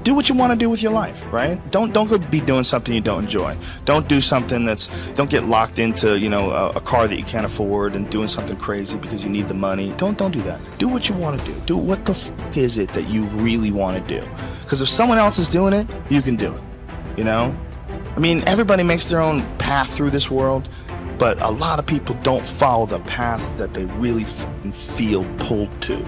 do what you want to do with your life, right? Don't go be doing something you don't enjoy. Don't do something don't get locked into, a car that you can't afford and doing something crazy because you need the money. Don't do that. Do what you want to do. Do what the f is it that you really want to do? Because if someone else is doing it, you can do it, I mean, everybody makes their own path through this world, but a lot of people don't follow the path that they really feel pulled to.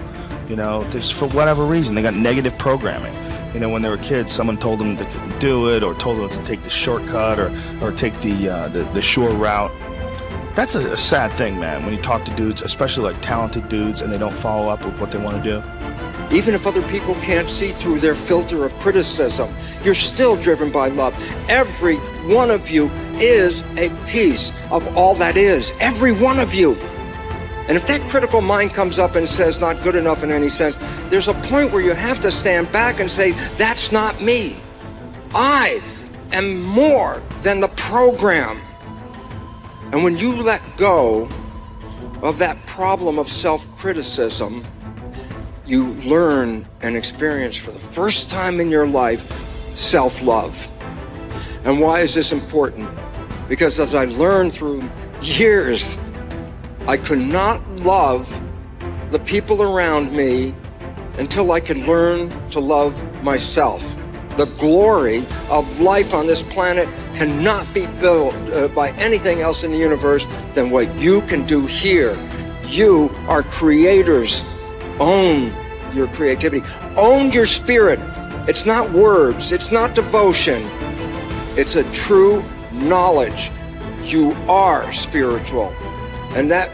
There's, for whatever reason, they got negative programming. When they were kids, someone told them they couldn't do it, or told them to take the shortcut, or take the short route. That's a sad thing, man, when you talk to dudes, especially like talented dudes, and they don't follow up with what they want to do. Even if other people can't see through their filter of criticism, you're still driven by love. Every one of you is a piece of all that is. Every one of you. And if that critical mind comes up and says not good enough in any sense, there's a point where you have to stand back and say, that's not me. I am more than the program. And when you let go of that problem of self-criticism, you learn and experience for the first time in your life self-love. And why is this important? Because as I learned through years, I could not love the people around me until I could learn to love myself. The glory of life on this planet cannot be built by anything else in the universe than what you can do here. You are creators. Own your creativity. Own your spirit. It's not words. It's not devotion. It's a true knowledge. You are spiritual. And that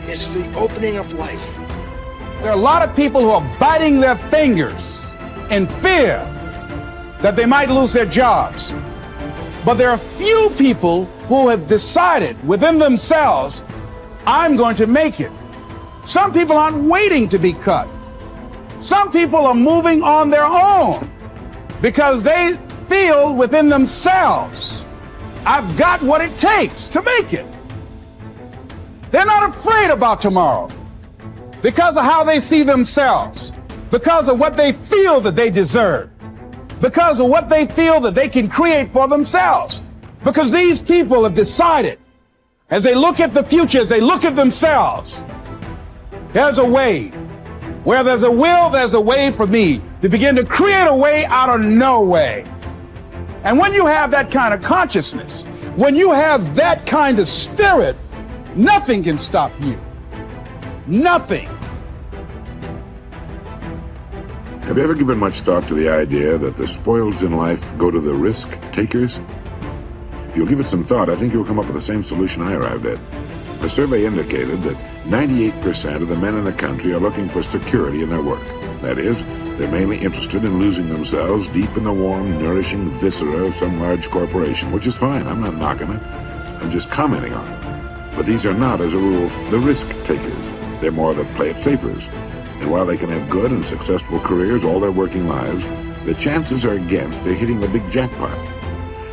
is the opening of life. There are a lot of people who are biting their fingers in fear that they might lose their jobs. But there are few people who have decided within themselves, I'm going to make it. Some people aren't waiting to be cut. Some people are moving on their own because they feel within themselves, I've got what it takes to make it. They're not afraid about tomorrow because of how they see themselves, because of what they feel that they deserve, because of what they feel that they can create for themselves. Because these people have decided, as they look at the future, as they look at themselves, there's a way. Where there's a will, there's a way for me to begin to create a way out of no way. And when you have that kind of consciousness, when you have that kind of spirit, nothing can stop you. Nothing. Have you ever given much thought to the idea that the spoils in life go to the risk takers? If you'll give it some thought, I think you'll come up with the same solution I arrived at. A survey indicated that 98% of the men in the country are looking for security in their work. That is, they're mainly interested in losing themselves deep in the warm, nourishing viscera of some large corporation, which is fine. I'm not knocking it. I'm just commenting on it. But these are not, as a rule, the risk takers. They're more the play it safers. And while they can have good and successful careers all their working lives, the chances are against they're hitting the big jackpot.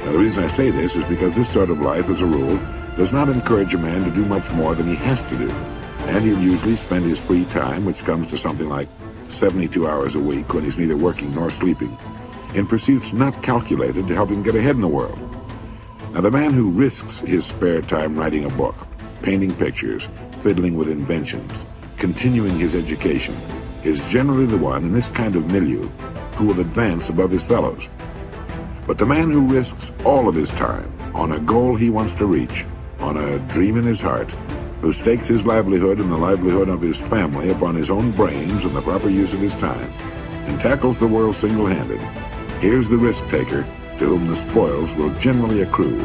Now, the reason I say this is because this sort of life, as a rule, does not encourage a man to do much more than he has to do. And he'll usually spend his free time, which comes to something like 72 hours a week when he's neither working nor sleeping, in pursuits not calculated to help him get ahead in the world. Now, the man who risks his spare time writing a book, painting pictures, fiddling with inventions, continuing his education, is generally the one in this kind of milieu who will advance above his fellows. But the man who risks all of his time on a goal he wants to reach, on a dream in his heart, who stakes his livelihood and the livelihood of his family upon his own brains and the proper use of his time, and tackles the world single-handed, here's the risk-taker to whom the spoils will generally accrue.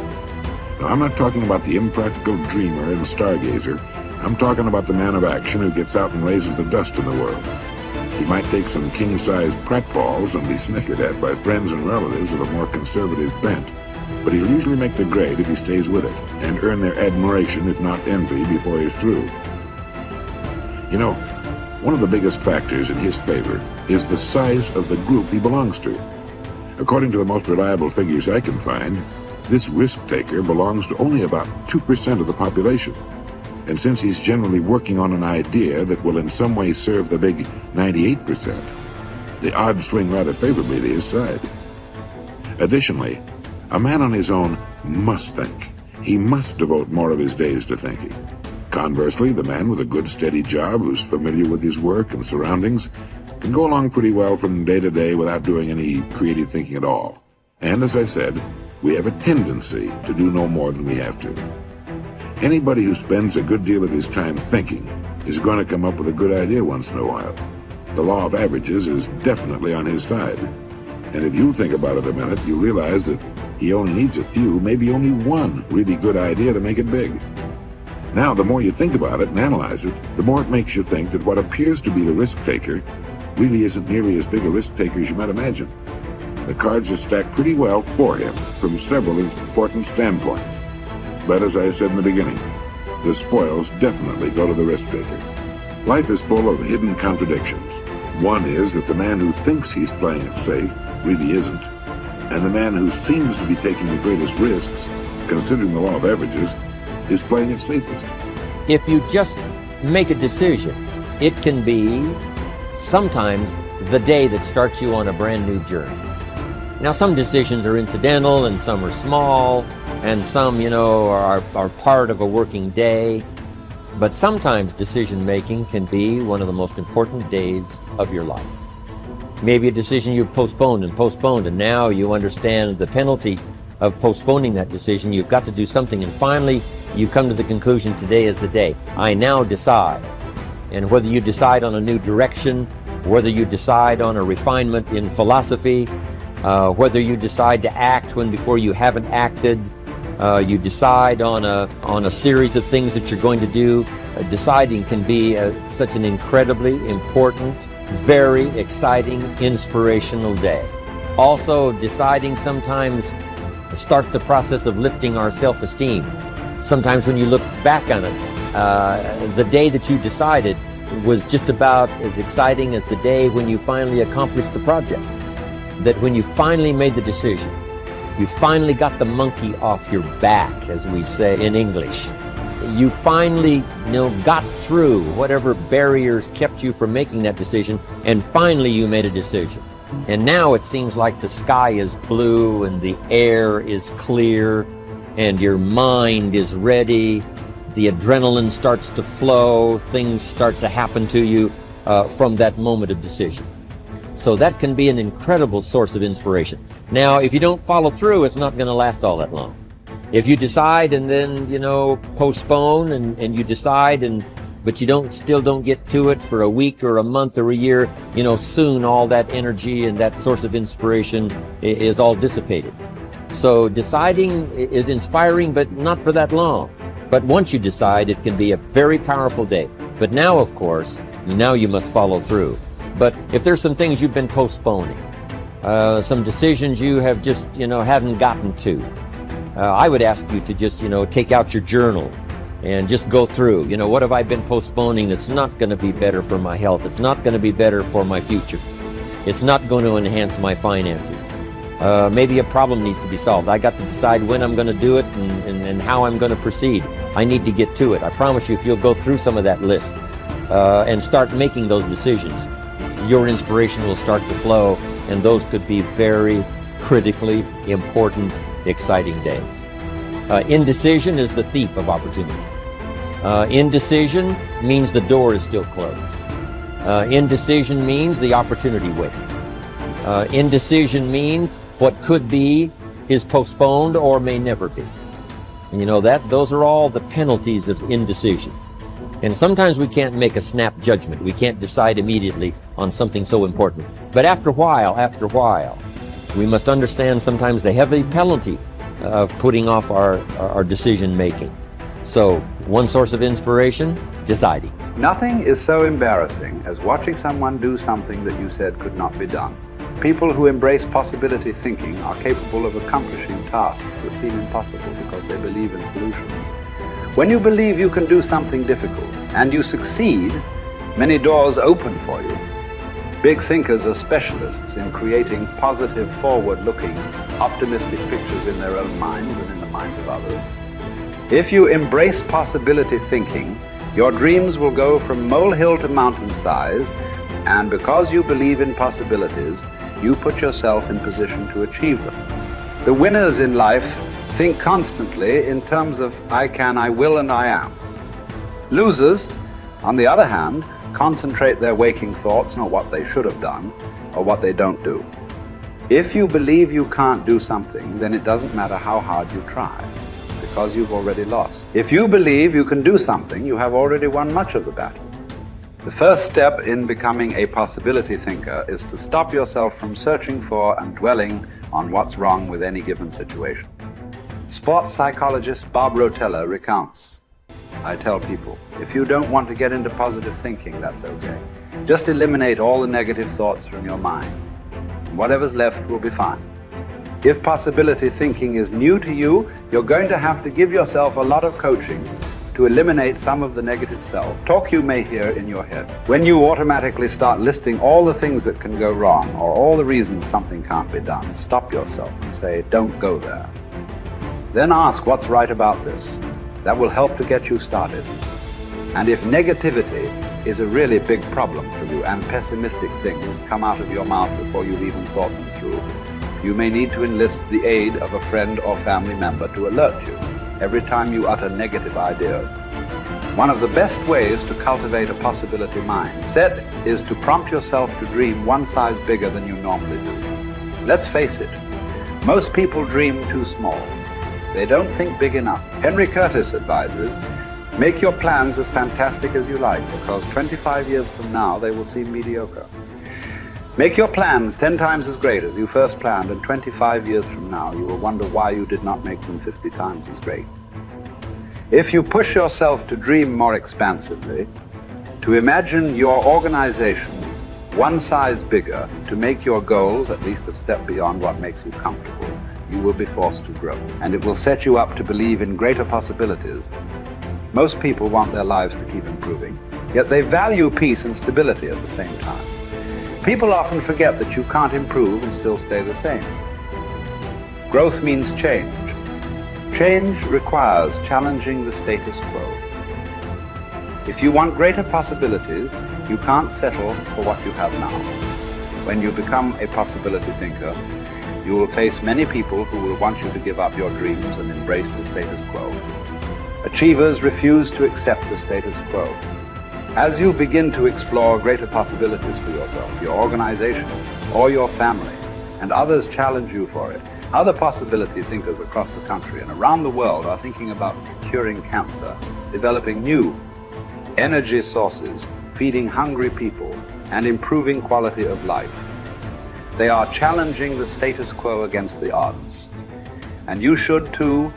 Now, I'm not talking about the impractical dreamer and stargazer. I'm talking about the man of action who gets out and raises the dust in the world. He might take some king-sized pratfalls and be snickered at by friends and relatives of a more conservative bent, but he'll usually make the grade if he stays with it, and earn their admiration, if not envy, before he's through. You know, one of the biggest factors in his favor is the size of the group he belongs to. According to the most reliable figures I can find, this risk-taker belongs to only about 2% of the population. And since he's generally working on an idea that will in some way serve the big 98%, the odds swing rather favorably to his side. Additionally, a man on his own must think. He must devote more of his days to thinking. Conversely, the man with a good steady job who's familiar with his work and surroundings can go along pretty well from day to day without doing any creative thinking at all. And as I said, we have a tendency to do no more than we have to. Anybody who spends a good deal of his time thinking is going to come up with a good idea once in a while. The law of averages is definitely on his side. And if you think about it a minute, you realize that he only needs a few, maybe only one really good idea to make it big. Now, the more you think about it and analyze it, the more it makes you think that what appears to be the risk taker really isn't nearly as big a risk taker as you might imagine. The cards are stacked pretty well for him from several important standpoints. But as I said in the beginning, the spoils definitely go to the risk taker. Life is full of hidden contradictions. One is that the man who thinks he's playing it safe really isn't. And the man who seems to be taking the greatest risks, considering the law of averages, is playing it safest. If you just make a decision, it can be sometimes the day that starts you on a brand new journey. Now, some decisions are incidental and some are small and some, are part of a working day. But sometimes decision making can be one of the most important days of your life. Maybe a decision you've postponed, and now you understand the penalty of postponing that decision. You've got to do something, and finally you come to the conclusion, today is the day. I now decide. And whether you decide on a new direction, whether you decide on a refinement in philosophy, whether you decide to act when before you haven't acted, you decide on a series of things that you're going to do. Deciding can be such an incredibly important, very exciting, inspirational day. Also, deciding sometimes starts the process of lifting our self-esteem. Sometimes when you look back on it, the day that you decided was just about as exciting as the day when you finally accomplished the project. That when you finally made the decision, you finally got the monkey off your back, as we say in English. You finally, got through whatever barriers kept you from making that decision, and finally you made a decision. And now it seems like the sky is blue and the air is clear and your mind is ready. The adrenaline starts to flow, things start to happen to you from that moment of decision. So that can be an incredible source of inspiration. Now, if you don't follow through, it's not going to last all that long. If you decide and then, postpone and you decide but you still don't get to it for a week or a month or a year, soon all that energy and that source of inspiration is all dissipated. So deciding is inspiring, but not for that long. But once you decide, it can be a very powerful day. But now, of course, you must follow through. But if there's some things you've been postponing, some decisions you have just, haven't gotten to, I would ask you to just, take out your journal and just go through, what have I been postponing that's not going to be better for my health? It's not going to be better for my future. It's not going to enhance my finances. Maybe a problem needs to be solved. I got to decide when I'm going to do it and how I'm going to proceed. I need to get to it. I promise you, if you'll go through some of that list and start making those decisions, your inspiration will start to flow, and those could be very critically important, exciting days. Indecision is the thief of opportunity. Indecision means the door is still closed. Indecision means the opportunity waits. Indecision means what could be is postponed or may never be. And those are all the penalties of indecision. And sometimes we can't make a snap judgment. We can't decide immediately on something so important. But after a while, we must understand sometimes the heavy penalty of putting off our decision making. So, one source of inspiration, deciding. Nothing is so embarrassing as watching someone do something that you said could not be done. People who embrace possibility thinking are capable of accomplishing tasks that seem impossible because they believe in solutions. When you believe you can do something difficult and you succeed, many doors open for you. Big thinkers are specialists in creating positive, forward-looking, optimistic pictures in their own minds and in the minds of others. If you embrace possibility thinking, your dreams will go from molehill to mountain size, And because you believe in possibilities, you put yourself in position to achieve them. The winners in life think constantly in terms of I can, I will, and I am. Losers, on the other hand, concentrate their waking thoughts on what they should have done or what they don't do. If you believe you can't do something, then it doesn't matter how hard you try, because you've already lost. If you believe you can do something, you have already won much of the battle. The first step in becoming a possibility thinker is to stop yourself from searching for and dwelling on what's wrong with any given situation. Sports psychologist Bob Rotella recounts, I tell people, if you don't want to get into positive thinking, that's okay. Just eliminate all the negative thoughts from your mind. Whatever's left will be fine. If possibility thinking is new to you, you're going to have to give yourself a lot of coaching to eliminate some of the negative self-talk you may hear in your head. When you automatically start listing all the things that can go wrong or all the reasons something can't be done, stop yourself and say, don't go there. Then ask what's right about this. That will help to get you started. And if negativity is a really big problem for you and pessimistic things come out of your mouth before you've even thought them through, you may need to enlist the aid of a friend or family member to alert you every time you utter negative ideas. One of the best ways to cultivate a possibility mindset is to prompt yourself to dream one size bigger than you normally do. Let's face it, most people dream too small. They don't think big enough. Henry Curtis advises, make your plans as fantastic as you like, because 25 years from now they will seem mediocre. Make your plans 10 times as great as you first planned, and 25 years from now you will wonder why you did not make them 50 times as great. If you push yourself to dream more expansively, to imagine your organization one size bigger, to make your goals at least a step beyond what makes you comfortable, you will be forced to grow. And it will set you up to believe in greater possibilities. Most people want their lives to keep improving, yet they value peace and stability at the same time. People often forget that you can't improve and still stay the same. Growth means change. Change requires challenging the status quo. If you want greater possibilities, you can't settle for what you have now. When you become a possibility thinker, you will face many people who will want you to give up your dreams and embrace the status quo. Achievers refuse to accept the status quo. As you begin to explore greater possibilities for yourself, your organization, or your family, and others challenge you for it, other possibility thinkers across the country and around the world are thinking about curing cancer, developing new energy sources, feeding hungry people, and improving quality of life. They are challenging the status quo against the odds. And you should too,